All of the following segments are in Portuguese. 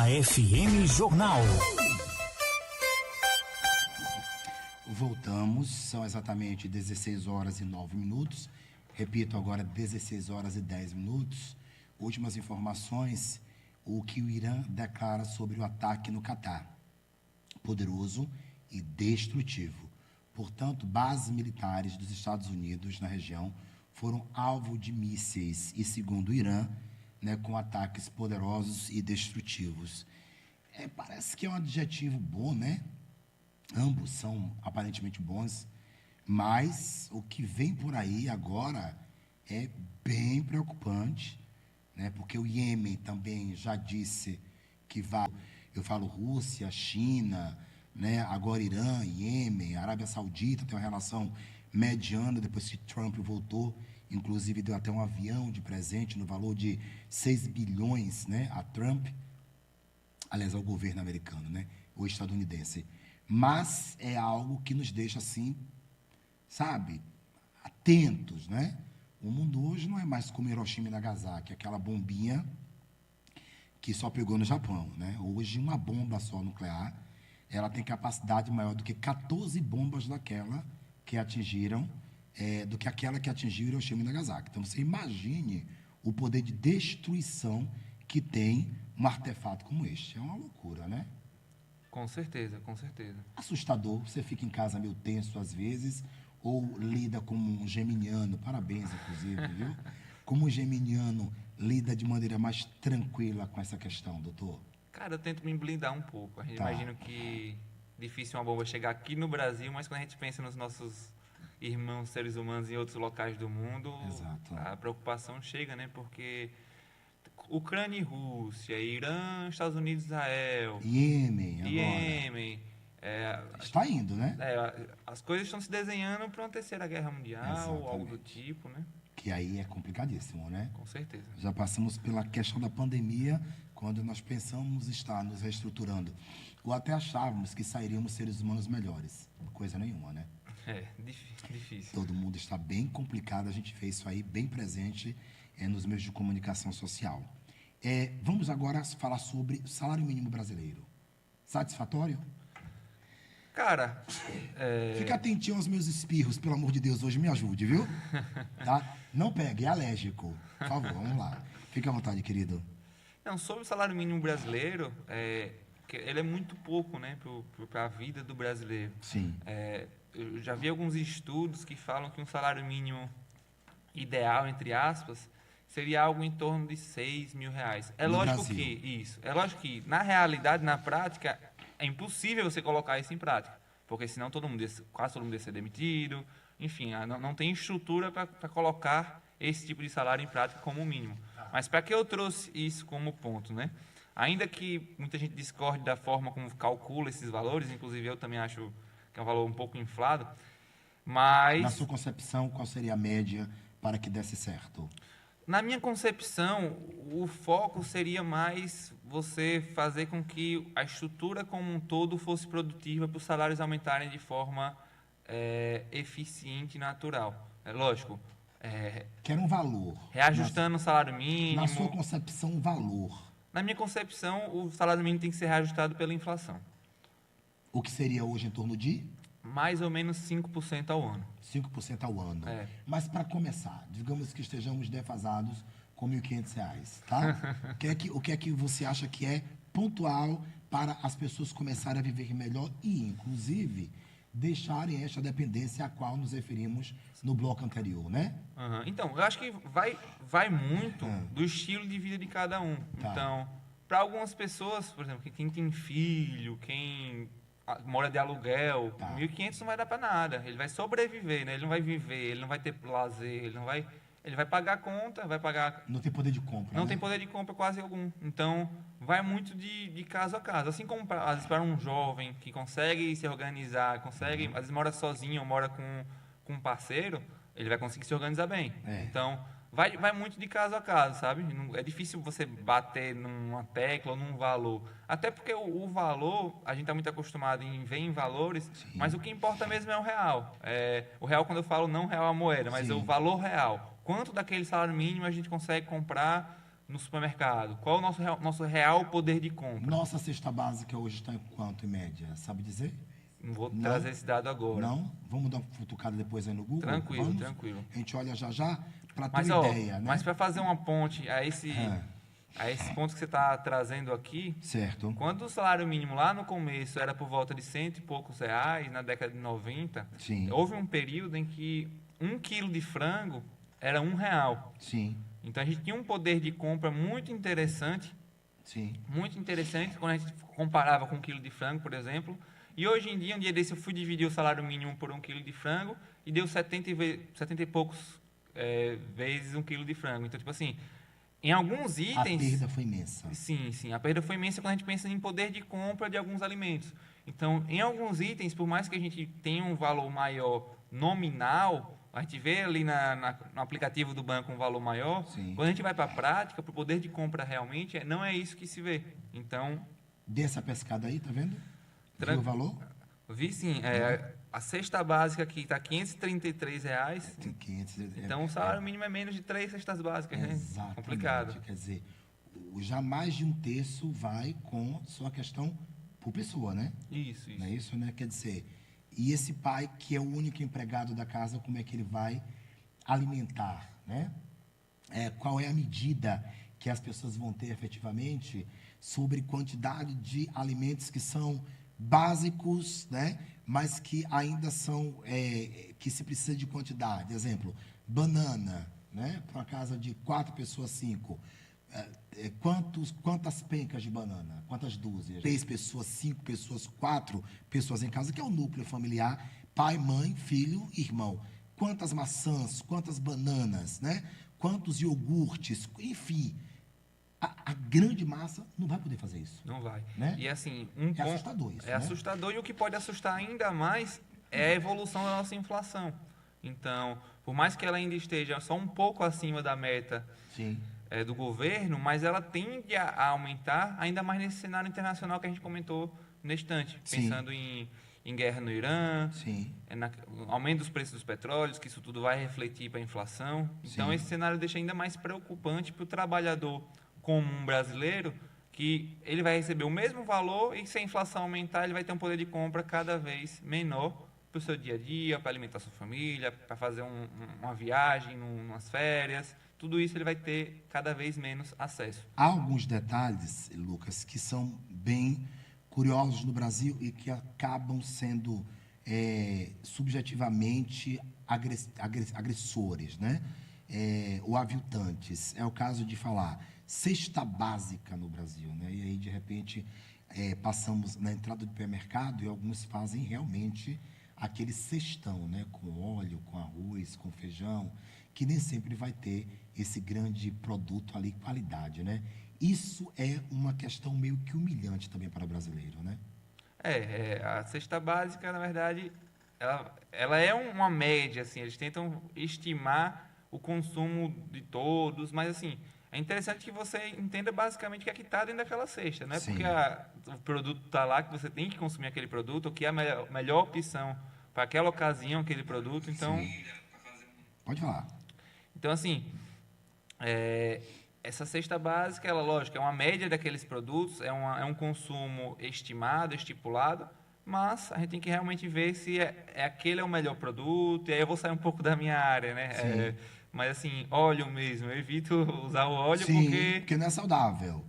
FM Jornal. Voltamos, são exatamente 16 horas e 9 minutos. Repito agora, 16 horas e 10 minutos. Últimas informações, o que o Irã declara sobre o ataque no Catar. Poderoso e destrutivo. Portanto, bases militares dos Estados Unidos na região foram alvo de mísseis e, segundo o Irã, com ataques poderosos e destrutivos. Parece que é um adjetivo bom, né? Ambos são aparentemente bons, mas o que vem por aí agora é bem preocupante, né? Porque o Iêmen também já disse que vai, eu falo Rússia, China, né? Agora Irã, Iêmen, Arábia Saudita tem uma relação mediana depois que Trump voltou, inclusive deu até um avião de presente no valor de 6 bilhões, né, a Trump, aliás, ao governo americano, né, ou estadunidense. Mas é algo que nos deixa assim, sabe, atentos, né? O mundo hoje não é mais como Hiroshima e Nagasaki, aquela bombinha que só pegou no Japão, né? Hoje uma bomba só nuclear, ela tem capacidade maior do que 14 bombas daquela que atingiram, do que aquela que atingiu Hiroshima e Nagasaki. Então você imagine o poder de destruição que tem um artefato como este. É uma loucura, né? Com certeza, com certeza. Assustador, você fica em casa meio tenso às vezes, ou lida como um geminiano, parabéns inclusive, viu? Como um geminiano lida de maneira mais tranquila com essa questão, doutor? Cara, eu tento me blindar um pouco. A gente imagina que difícil uma bomba chegar aqui no Brasil, mas quando a gente pensa nos nossos irmãos seres humanos em outros locais do mundo, exato, a preocupação chega, né? Porque Ucrânia e Rússia, Irã, Estados Unidos, Israel, Iêmen, está indo, né? As coisas estão se desenhando para uma terceira guerra mundial, exatamente, algo do tipo, né? Que aí é complicadíssimo, né? Com certeza. Já passamos pela questão da pandemia, quando nós pensamos estar nos reestruturando, ou até achávamos que sairíamos seres humanos melhores. Coisa nenhuma, né? Difícil. Todo mundo está bem complicado, a gente vê isso aí bem presente nos meios de comunicação social. Vamos agora falar sobre o salário mínimo brasileiro. Satisfatório? Cara, Fica atentinho aos meus espirros, pelo amor de Deus, hoje me ajude, viu? Tá? Não pegue, é alérgico. Por favor, vamos lá. Fique à vontade, querido. Não, sobre o salário mínimo brasileiro, ele é muito pouco, né, para a vida do brasileiro. Sim. Eu já vi alguns estudos que falam que um salário mínimo ideal, entre aspas, seria algo em torno de 6 mil reais. É lógico que, na realidade, na prática, é impossível você colocar isso em prática, porque senão quase todo mundo ia ser demitido, enfim, não tem estrutura para colocar esse tipo de salário em prática como mínimo. Mas para que eu trouxe isso como ponto, né? Ainda que muita gente discorde da forma como calcula esses valores, inclusive eu também acho que é um valor um pouco inflado, mas... Na sua concepção, qual seria a média para que desse certo? Na minha concepção, o foco seria mais você fazer com que a estrutura como um todo fosse produtiva para os salários aumentarem de forma eficiente e natural. É lógico. Quer um valor. Reajustando o salário mínimo. Na sua concepção, um valor. Na minha concepção, o salário mínimo tem que ser reajustado pela inflação. O que seria hoje em torno de? Mais ou menos 5% ao ano. 5% ao ano. Mas para começar, digamos que estejamos defasados com R$ 1.500, tá? O que é que você acha que é pontual para as pessoas começarem a viver melhor e, inclusive, deixarem esta dependência a qual nos referimos no bloco anterior, né? Uhum. Então, eu acho que vai muito do estilo de vida de cada um. Tá. Então, para algumas pessoas, por exemplo, quem tem filho, quem mora de aluguel, Tá. 1.500 não vai dar para nada. Ele vai sobreviver, né? Ele não vai viver, ele não vai ter lazer, ele vai pagar a conta, vai pagar... Não tem poder de compra, Não né? tem poder de compra quase algum. Então, vai muito de caso a caso. Assim como, às vezes, para um jovem que consegue se organizar, às vezes mora sozinho ou mora com um parceiro, ele vai conseguir se organizar bem. Então, vai muito de caso a caso, sabe? É difícil você bater numa tecla ou num valor. Até porque o valor, a gente está muito acostumado em ver em valores, mas o que importa mesmo é o real. O real, quando eu falo não real a moeda, mas é o valor real. Quanto daquele salário mínimo a gente consegue comprar no supermercado? Qual o nosso real poder de compra? Nossa cesta básica hoje está em quanto, em média? Sabe dizer? Não vou Não? trazer esse dado agora. Não? Vamos dar uma futucada depois aí no Google? Tranquilo, Vamos? tranquilo. A gente olha já para ter Mas, uma ó, ideia, né? mas para fazer uma ponte a esse ponto que você está trazendo aqui, Certo. quando o salário mínimo lá no começo era por volta de 100 e poucos reais, na década de 90, Sim. houve um período em que 1 quilo de frango era R$ 1. Sim. Então a gente tinha um poder de compra muito interessante Sim. quando a gente comparava com 1 quilo de frango, por exemplo. E hoje em dia, um dia desse, eu fui dividir o salário mínimo por 1 quilo de frango e deu 70 e poucos vezes 1 quilo de frango. Então, tipo assim, em alguns itens... A perda foi imensa. Sim, a perda foi imensa quando a gente pensa em poder de compra de alguns alimentos. Então, em alguns itens, por mais que a gente tenha um valor maior nominal, a gente vê ali no aplicativo do banco um valor maior, Sim. quando a gente vai para a prática, para o poder de compra realmente, não é isso que se vê. Então... Dê essa pescada aí, tá vendo? Viu o valor? Vi sim. A cesta básica aqui está R$ 533. Tem 500, Então, o salário mínimo é menos de 3 cestas básicas, né? Exatamente. Complicado. Quer dizer, já mais de um terço vai com sua questão por pessoa, né? Isso. Não é isso, né? Quer dizer, e esse pai que é o único empregado da casa, como é que ele vai alimentar, né? Qual é a medida que as pessoas vão ter efetivamente sobre quantidade de alimentos que são básicos, né? Mas que ainda são, que se precisa de quantidade. Exemplo, banana, né? Para uma casa de 4 pessoas, 5. Quantas pencas de banana? Quantas dúzias? 3 pessoas, 5 pessoas, 4 pessoas em casa, que é o núcleo familiar, pai, mãe, filho, irmão. Quantas maçãs, quantas bananas, né? Quantos iogurtes, enfim. A grande massa não vai poder fazer isso. Não vai. Né? E assim, assustador isso, é né? assustador, e o que pode assustar ainda mais é a evolução da nossa inflação. Então, por mais que ela ainda esteja só um pouco acima da meta Sim. Do governo, mas ela tende a aumentar ainda mais nesse cenário internacional que a gente comentou no instante, pensando em guerra no Irã, aumento dos preços dos petróleos, que isso tudo vai refletir para a inflação. Então, esse cenário deixa ainda mais preocupante para o trabalhador comum brasileiro, que ele vai receber o mesmo valor e, se a inflação aumentar, ele vai ter um poder de compra cada vez menor para o seu dia a dia, para alimentar sua família, para fazer uma viagem, umas férias. Tudo isso ele vai ter cada vez menos acesso. Há alguns detalhes, Lucas, que são bem curiosos no Brasil e que acabam sendo subjetivamente agressores, né? Ou aviltantes. É o caso de falar cesta básica no Brasil, né? E aí, de repente, passamos na entrada do supermercado e alguns fazem realmente aquele cestão, né? Com óleo, com arroz, com feijão, que nem sempre vai ter esse grande produto ali, qualidade, né? Isso é uma questão meio que humilhante também para o brasileiro, né? A cesta básica, na verdade, ela é uma média, assim, eles tentam estimar o consumo de todos, mas, assim, é interessante que você entenda basicamente o que é que está dentro daquela cesta, não é porque o produto está lá que você tem que consumir aquele produto, ou que é a melhor opção para aquela ocasião, aquele produto, então... Sim. Pode falar. Então, assim, essa cesta básica, ela, lógico, é uma média daqueles produtos, é um consumo estimado, estipulado, mas a gente tem que realmente ver se aquele é o melhor produto, e aí eu vou sair um pouco da minha área, né? Mas, assim, óleo mesmo, eu evito usar o óleo porque não é saudável.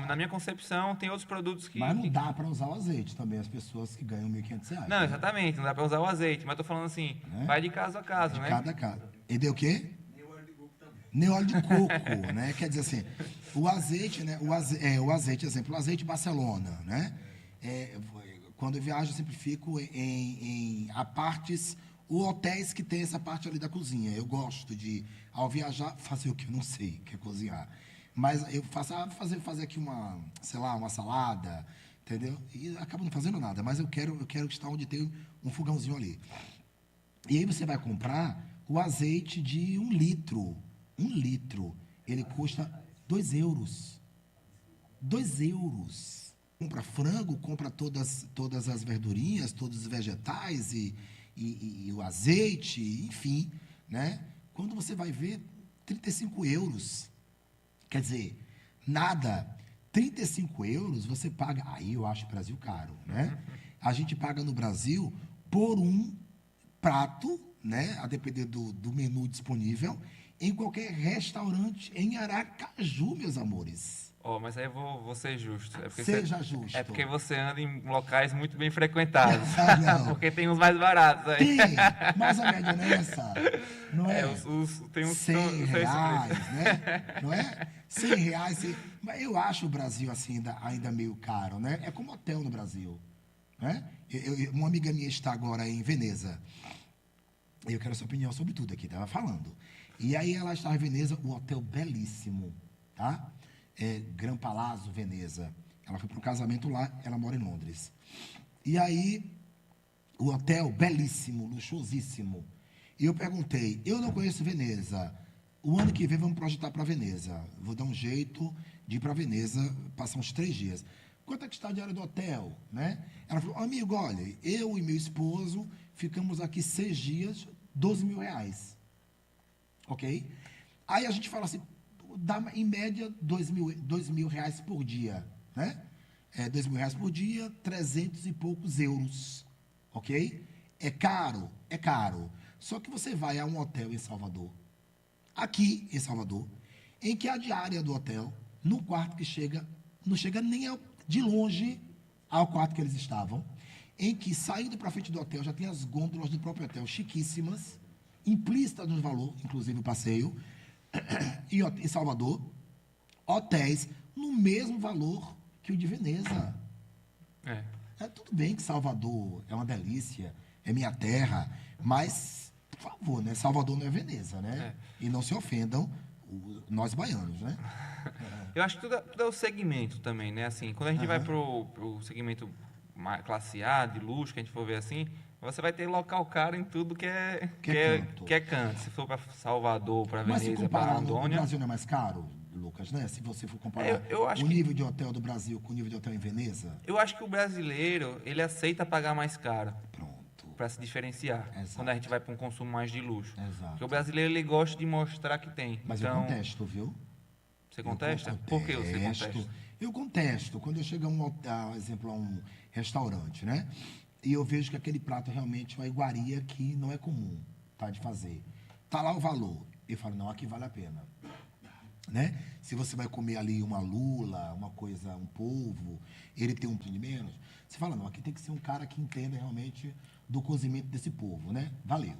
Na minha concepção, tem outros produtos que... Mas não dá para usar o azeite também, as pessoas que ganham R$ 1.500. Não, exatamente, não dá para usar o azeite, mas estou falando assim, vai de caso a caso, né? De cada caso. E deu o quê? Nem óleo de coco, né? Quer dizer assim, o azeite, né? O azeite, exemplo, o azeite Barcelona, né? Quando eu viajo, eu sempre fico em apartes ou hotéis que tem essa parte ali da cozinha. Eu gosto de, ao viajar, fazer o que eu não sei, que é cozinhar. Mas eu faço fazer aqui uma salada, entendeu? E acabo não fazendo nada, mas eu quero estar onde tem um fogãozinho ali. E aí você vai comprar o azeite de 1 litro. 1 litro, ele custa 2 euros. 2 euros. Compra frango, compra todas as verdurinhas, todos os vegetais e o azeite, enfim, né? Quando você vai ver, 35 euros. Quer dizer, nada. 35 euros você paga. Aí eu acho o Brasil caro, né? A gente paga no Brasil por um prato, né? A depender do menu disponível, em qualquer restaurante em Aracaju, meus amores. Mas aí eu vou ser justo. Seja justo. É porque você anda em locais muito bem frequentados. Não. Porque tem uns mais baratos aí. Tem, mas a média não é essa. Não é? Tem uns R$100, né? Não é? R$100. Mas eu acho o Brasil assim ainda meio caro, né? É como hotel no Brasil, né? Uma amiga minha está agora em Veneza. Eu quero a sua opinião sobre tudo aqui, estava falando. E aí ela está em Veneza, um hotel belíssimo, tá? Gran Palazzo, Veneza. Ela foi para um casamento lá, ela mora em Londres. E aí, o hotel, belíssimo, luxuosíssimo. E eu perguntei, eu não conheço Veneza. O ano que vem vamos projetar para Veneza. Vou dar um jeito de ir para Veneza, passar uns 3 dias. Quanto é que está a diária do hotel? Né? Ela falou, amigo, olha, eu e meu esposo ficamos aqui 6 dias, R$12.000. Ok? Aí a gente fala assim, dá em média R$2.000 por dia, né? R$2.000 por dia, 300 e poucos euros, ok? É caro, é caro. Só que você vai a um hotel em Salvador, aqui em Salvador, em que a diária do hotel, no quarto que chega, não chega nem de longe ao quarto que eles estavam, em que saindo para frente do hotel já tem as gôndolas do próprio hotel, chiquíssimas, implícitas no valor, inclusive o passeio, e em Salvador, hotéis no mesmo valor que o de Veneza. Tudo bem que Salvador é uma delícia, é minha terra, mas, por favor, né? Salvador não é Veneza, né? E não se ofendam nós baianos, né? Eu acho que tudo é o segmento também, né? Assim, quando a gente vai pro segmento classe A, de luxo, que a gente for ver assim, você vai ter local caro em tudo que é canto. Se for para Salvador, para Veneza, Mas se para comparar Rondônia... o Brasil não é mais caro, Lucas, né? Se você for comparar eu acho o nível de hotel do Brasil com o nível de hotel em Veneza. Eu acho que o brasileiro, ele aceita pagar mais caro. Pronto. Para se diferenciar. Exato. Quando a gente vai para um consumo mais de luxo. Exato. Porque o brasileiro, ele gosta de mostrar que tem. Mas então, eu contesto, viu? Você contesta? Por que você contesta? Eu contesto. Quando eu chego a um restaurante, né? E eu vejo que aquele prato realmente é uma iguaria que não é comum, tá, de fazer. Tá lá o valor. Eu falo, não, aqui vale a pena. Né? Se você vai comer ali uma lula, uma coisa, um polvo, ele tem um pouquinho de menos, você fala, não, aqui tem que ser um cara que entenda realmente do cozimento desse polvo, né? Valeu.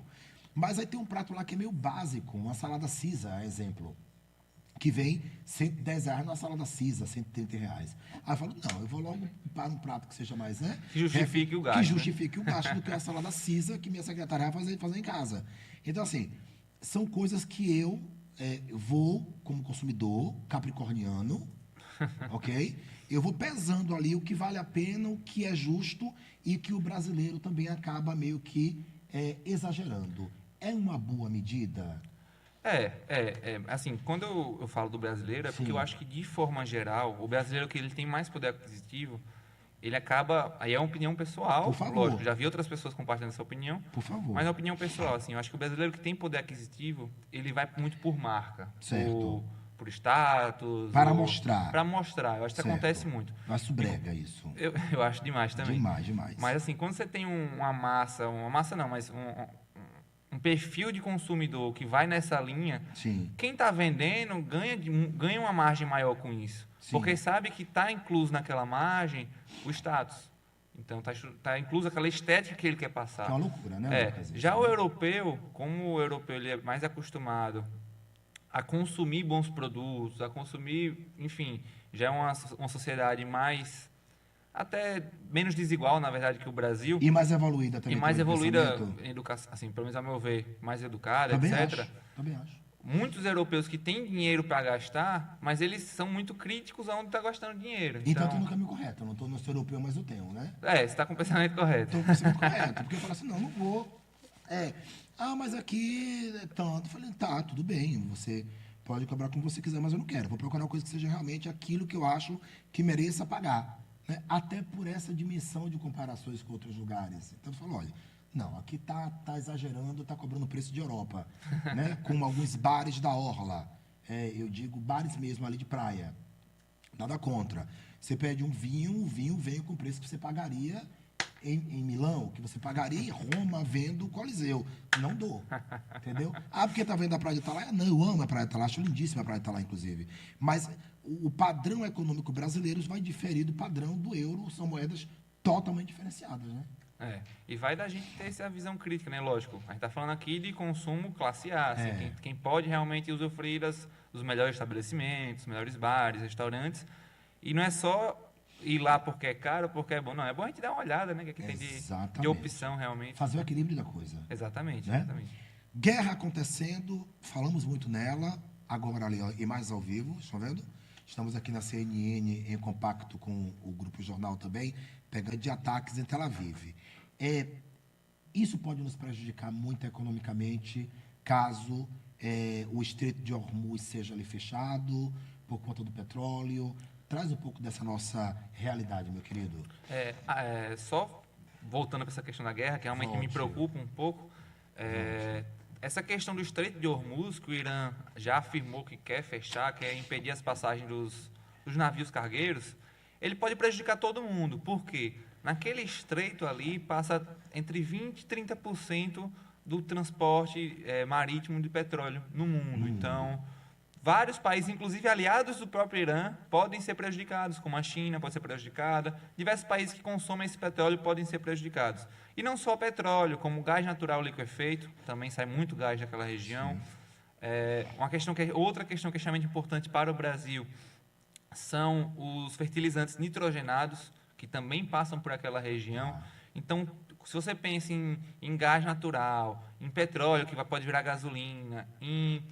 Mas aí tem um prato lá que é meio básico, uma salada Caesar, exemplo, que vem R$110 numa salada Caesar, R$130. Aí eu falo, não, eu vou logo para um prato que seja mais, né? Que justifique o gasto. Que justifique o gasto do que a salada Caesar que minha secretária vai fazer em casa. Então, assim, são coisas que eu vou, como consumidor capricorniano, ok? Eu vou pesando ali o que vale a pena, o que é justo e que o brasileiro também acaba meio que exagerando. É uma boa medida? Assim, quando eu falo do brasileiro, é porque eu acho que, de forma geral, o brasileiro que ele tem mais poder aquisitivo, ele acaba... Aí é uma opinião pessoal, por favor. Lógico, já vi outras pessoas compartilhando essa opinião. Por favor. Mas é uma opinião pessoal, assim, eu acho que o brasileiro que tem poder aquisitivo, ele vai muito por marca. Certo. Por status. Para mostrar. Para mostrar, eu acho que isso acontece muito. Eu acho brega isso. Eu acho demais também. Demais. Mas assim, quando você tem uma massa não, mas um perfil de consumidor que vai nessa linha, Sim. Quem está vendendo ganha uma margem maior com isso. Sim. Porque sabe que está incluso naquela margem o status. Então, está incluso aquela estética que ele quer passar. É uma loucura, né, Lucas? Já o europeu, como o europeu ele é mais acostumado a consumir bons produtos, a consumir, enfim, já é uma sociedade mais... até menos desigual, na verdade, que o Brasil. E mais evoluída também. E mais evoluída em educação, assim, pelo menos a meu ver, mais educada, também etc. Também acho. Muitos europeus que têm dinheiro para gastar, mas eles são muito críticos aonde está gastando dinheiro. Então, eu estou no caminho correto. Eu não estou no europeu, mas eu tenho, né? Você está com o pensamento correto. Estou com o pensamento correto. Porque eu falo assim, não vou. Mas aqui é tanto. Eu falei, tá, tudo bem. Você pode cobrar como você quiser, mas eu não quero. Vou procurar uma coisa que seja realmente aquilo que eu acho que mereça pagar. Né? Até por essa dimensão de comparações com outros lugares. Então, eu falo, olha, não, aqui tá exagerando, tá cobrando preço de Europa, né? Como alguns bares da Orla. eu digo bares mesmo ali de praia. Nada contra. Você pede um vinho, o vinho vem com o preço que você pagaria em Milão, que você pagaria em Roma vendo o Coliseu. Não dou. Entendeu? Ah, porque tá vendo a Praia de Italá? Não, eu amo a Praia de Italá, acho lindíssima a Praia de Italá, inclusive. Mas o padrão econômico brasileiro vai diferir do padrão do euro, são moedas totalmente diferenciadas, né? E vai da gente ter essa visão crítica, né? Lógico, a gente está falando aqui de consumo classe A, assim, quem pode realmente usufruir dos melhores estabelecimentos, melhores bares, restaurantes, e não é só ir lá porque é caro, porque é bom, não, é bom a gente dar uma olhada, né? O que tem de opção realmente. Fazer o equilíbrio da coisa. Exatamente, né? exatamente. Guerra acontecendo, falamos muito nela, agora ali, ó, e mais ao vivo, estão vendo? Estamos aqui na CNN em compacto com o Grupo Jornal também, pegando de ataques em Tel Aviv. Isso pode nos prejudicar muito economicamente, caso o Estreito de Hormuz seja ali fechado, por conta do petróleo. Traz um pouco dessa nossa realidade, meu querido. Só voltando para essa questão da guerra, que realmente me preocupa um pouco, essa questão do Estreito de Hormuz, que o Irã já afirmou que quer fechar, quer impedir as passagens dos navios cargueiros, ele pode prejudicar todo mundo. Por quê? Naquele estreito ali passa entre 20% e 30% do transporte marítimo de petróleo no mundo. Então, vários países, inclusive aliados do próprio Irã, podem ser prejudicados, como a China pode ser prejudicada, diversos países que consomem esse petróleo podem ser prejudicados. E não só petróleo, como gás natural liquefeito, também sai muito gás daquela região. Outra questão que é extremamente importante para o Brasil são os fertilizantes nitrogenados, que também passam por aquela região. Então, se você pensa em gás natural, em petróleo, que pode virar gasolina, em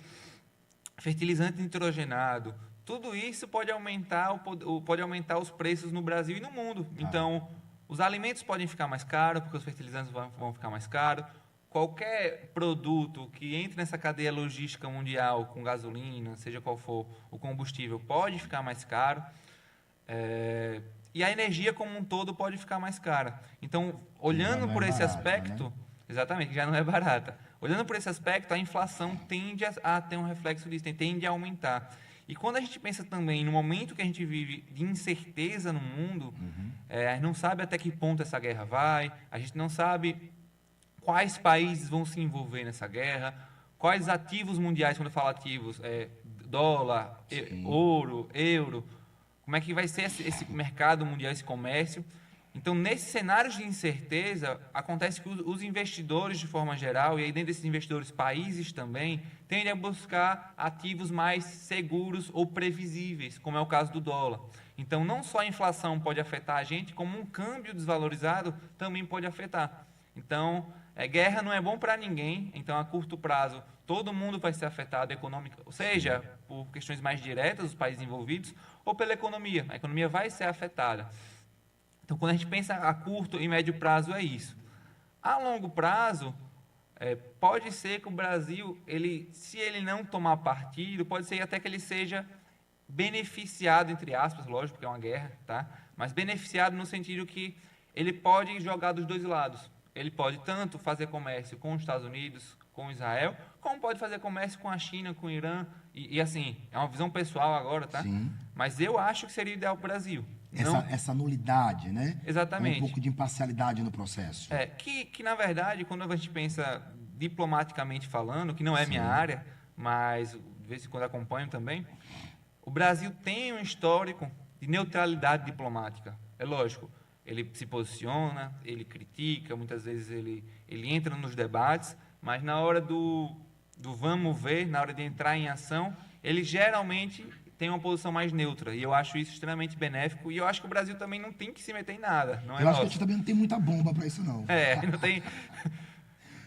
fertilizante nitrogenado, tudo isso pode aumentar os preços no Brasil e no mundo. Então, os alimentos podem ficar mais caros, porque os fertilizantes vão ficar mais caros. Qualquer produto que entre nessa cadeia logística mundial com gasolina, seja qual for o combustível, pode ficar mais caro. E a energia como um todo pode ficar mais cara. Então, olhando por esse aspecto, né? Exatamente, já não é barata. Olhando por esse aspecto, a inflação tende a ter um reflexo disso, tende a aumentar. E quando a gente pensa também no momento que a gente vive de incerteza no mundo, a gente não sabe até que ponto essa guerra vai, a gente não sabe quais países vão se envolver nessa guerra, quais ativos mundiais, quando eu falo ativos, dólar, ouro, euro, como é que vai ser esse mercado mundial, esse comércio. Então, nesses cenários de incerteza, acontece que os investidores, de forma geral, e aí dentro desses investidores, países também, tendem a buscar ativos mais seguros ou previsíveis, como é o caso do dólar. Então, não só a inflação pode afetar a gente, como um câmbio desvalorizado também pode afetar. Então, guerra não é bom para ninguém, então, a curto prazo, todo mundo vai ser afetado econômica, seja por questões mais diretas dos países envolvidos, ou pela economia. A economia vai ser afetada. Então, quando a gente pensa a curto e médio prazo, é isso. A longo prazo, pode ser que o Brasil, se ele não tomar partido, pode ser até que ele seja beneficiado, entre aspas, lógico, porque é uma guerra, tá? Mas beneficiado no sentido que ele pode jogar dos dois lados. Ele pode tanto fazer comércio com os Estados Unidos, com Israel, como pode fazer comércio com a China, com o Irã. E assim, é uma visão pessoal agora, tá? Sim. Mas eu acho que seria ideal para o Brasil. Essa nulidade, né? Exatamente. Um pouco de imparcialidade no processo. Que na verdade, quando a gente pensa diplomaticamente falando, que não é minha área, mas de vez em quando acompanho também, o Brasil tem um histórico de neutralidade diplomática. É lógico, ele se posiciona, ele critica, muitas vezes ele entra nos debates, mas na hora do vamos ver, na hora de entrar em ação, ele geralmente tem uma posição mais neutra, e eu acho isso extremamente benéfico, e eu acho que o Brasil também não tem que se meter em nada. Eu acho que a gente também não tem muita bomba para isso, não. Não tem...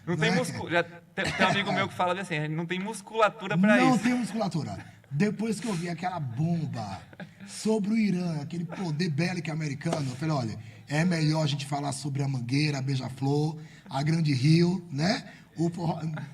Não tem musculatura. Tem um amigo meu que fala assim, não tem musculatura para isso. Não tem musculatura. Depois que eu vi aquela bomba sobre o Irã, aquele poder bélico americano, eu falei, olha, é melhor a gente falar sobre a Mangueira, a Beija-Flor, a Grande Rio, né?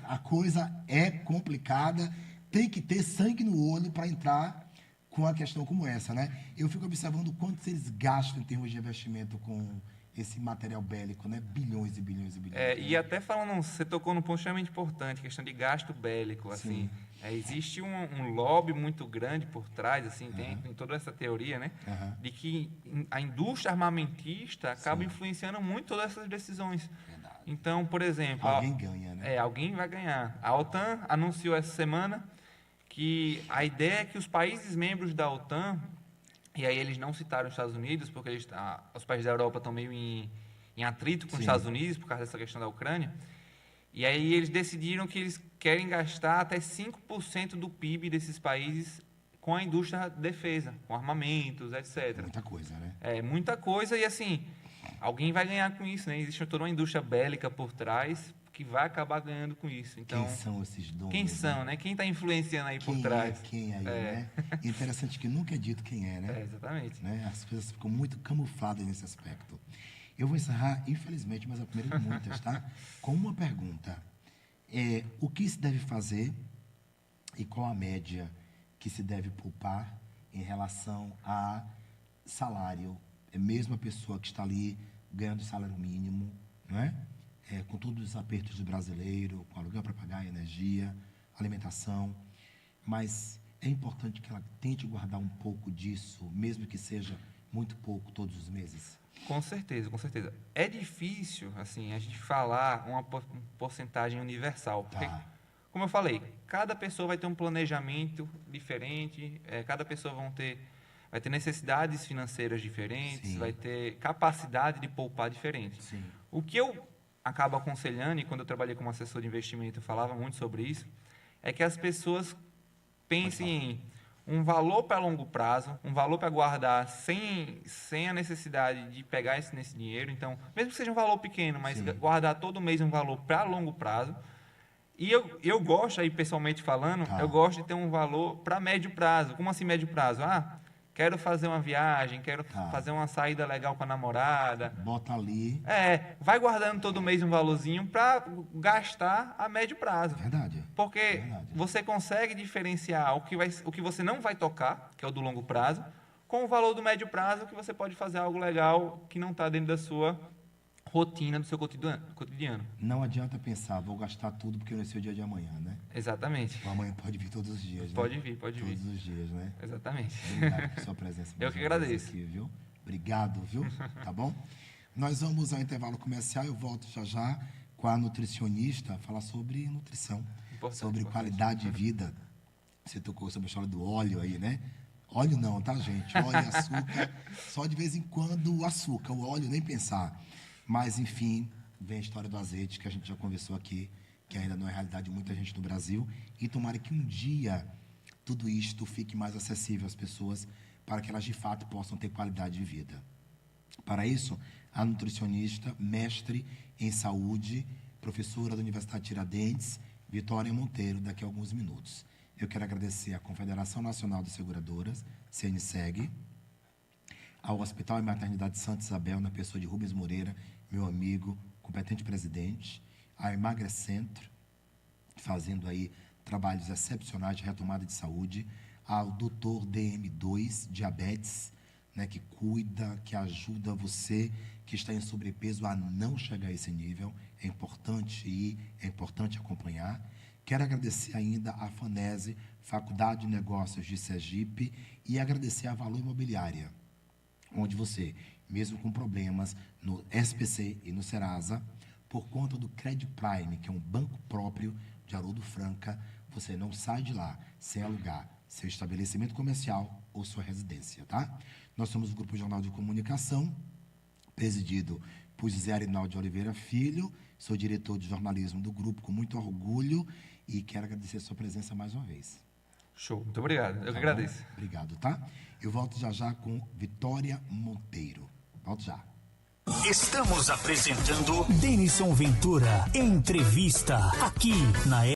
A coisa é complicada, tem que ter sangue no olho para entrar com uma questão como essa, né? Eu fico observando quanto eles gastam em termos de investimento com esse material bélico, né? Bilhões e bilhões e bilhões. E até falando, você tocou num ponto extremamente importante, questão de gasto bélico, assim. Existe um lobby muito grande por trás, assim, tem toda essa teoria, né? De que a indústria armamentista acaba influenciando muito todas essas decisões. Verdade. Então, por exemplo... Alguém ganha, né? Alguém vai ganhar. A OTAN anunciou essa semana que a ideia é que os países membros da OTAN, e aí eles não citaram os Estados Unidos, porque os países da Europa estão meio em atrito com os Estados Unidos, por causa dessa questão da Ucrânia, e aí eles decidiram que eles querem gastar até 5% do PIB desses países com a indústria de defesa, com armamentos, etc. Muita coisa, né? Muita coisa, e assim, alguém vai ganhar com isso, né? Existe toda uma indústria bélica por trás que vai acabar ganhando com isso. Então, quem são esses donos? Quem são, né? Quem está influenciando aí por trás? Quem aí, né? Interessante que nunca é dito quem é, né? Exatamente. Né? As coisas ficam muito camufladas nesse aspecto. Eu vou encerrar, infelizmente, mas a primeira de muitas, tá? Com uma pergunta. O que se deve fazer e qual a média que se deve poupar em relação a salário? Mesmo a pessoa que está ali ganhando salário mínimo, não é? Com todos os apertos do brasileiro, com aluguel para pagar, energia, alimentação. Mas é importante que ela tente guardar um pouco disso, mesmo que seja muito pouco, todos os meses? Com certeza, com certeza. É difícil, assim, a gente falar uma porcentagem universal. Porque, como eu falei, cada pessoa vai ter um planejamento diferente, cada pessoa vai ter necessidades financeiras diferentes, vai ter capacidade de poupar diferente. Sim. O que eu acabo aconselhando, e quando eu trabalhei como assessor de investimento eu falava muito sobre isso, é que as pessoas pensem em um valor para longo prazo, um valor para guardar sem a necessidade de pegar nesse dinheiro. Então, mesmo que seja um valor pequeno, mas guardar todo mês um valor para longo prazo. E eu gosto, aí pessoalmente falando, eu gosto de ter um valor para médio prazo. Como assim médio prazo? Quero fazer uma viagem, quero fazer uma saída legal com a namorada. Bota ali. Vai guardando todo mês um valorzinho para gastar a médio prazo. Verdade. Porque você consegue diferenciar o que você não vai tocar, que é o do longo prazo, com o valor do médio prazo, que você pode fazer algo legal que não está dentro da sua rotina, do seu cotidiano. Não adianta pensar, vou gastar tudo porque não sei o dia de amanhã, né? Exatamente. O amanhã pode vir todos os dias, né? Pode vir. Todos os dias, né? Exatamente. Obrigado por sua presença. Eu que agradeço. Aqui, viu? Obrigado, viu? Tá bom? Nós vamos ao intervalo comercial. Eu volto já com a nutricionista falar sobre nutrição, sobre qualidade de vida. Você tocou sobre a história do óleo aí, né? Óleo não, tá, gente? Óleo e açúcar. Só de vez em quando o açúcar, o óleo nem pensar. Mas, enfim, vem a história do azeite, que a gente já conversou aqui, que ainda não é realidade de muita gente no Brasil. E tomara que um dia tudo isto fique mais acessível às pessoas, para que elas, de fato, possam ter qualidade de vida. Para isso, a nutricionista, mestre em saúde, professora da Universidade Tiradentes, Vitória Monteiro, daqui a alguns minutos. Eu quero agradecer à Confederação Nacional de Seguradoras, CNSEG, ao Hospital e Maternidade Santa Isabel, na pessoa de Rubens Moreira, meu amigo, competente presidente, a Emagrecentro, fazendo aí trabalhos excepcionais de retomada de saúde, ao Dr. DM2, diabetes, né, que cuida, que ajuda você que está em sobrepeso a não chegar a esse nível. É importante ir, é importante acompanhar. Quero agradecer ainda à FANESE, Faculdade de Negócios de Sergipe, e agradecer à Valor Imobiliária, onde você, mesmo com problemas no SPC e no Serasa, por conta do Credit Prime, que é um banco próprio de Haroldo Franca, você não sai de lá sem alugar seu estabelecimento comercial ou sua residência, tá? Nós somos o Grupo Jornal de Comunicação, presidido por José Arinaldo de Oliveira Filho, sou diretor de jornalismo do grupo com muito orgulho e quero agradecer a sua presença mais uma vez. Show, muito obrigado. Eu que agradeço. Obrigado, tá? Eu volto já com Vitória Monteiro. Volto já. Estamos apresentando Denison Ventura, entrevista, aqui na